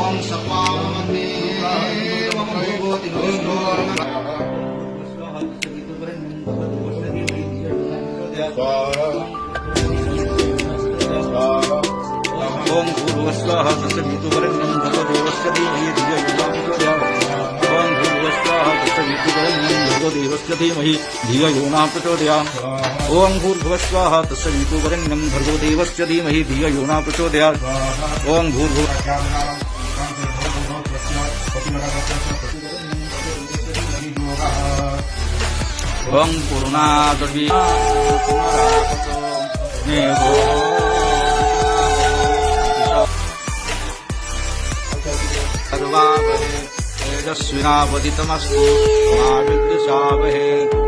ओम सपावमग्ने ओम भूभूति ओम भूर्भुवस्वाहा तत्सवितुर्वरेण्यं भर्गो देवस्य धीमहि धियो यो न प्रचोदयात् ओम भूर्भुवस्वाहा तत्सवितुर्वरेण्यं भर्गो देवस्य धीमहि धियो यो न प्रचोदयात् ओम भूर्भुवस्वाहा तत्सवितुर्वरेण्यं भर्गो देवस्य धीमहि धियो यो न प्रचोदयात् ओम ओम पूर्णादर्वी सर्वावहे तेजस्विनावदितमस्तु मा विद्विषावहे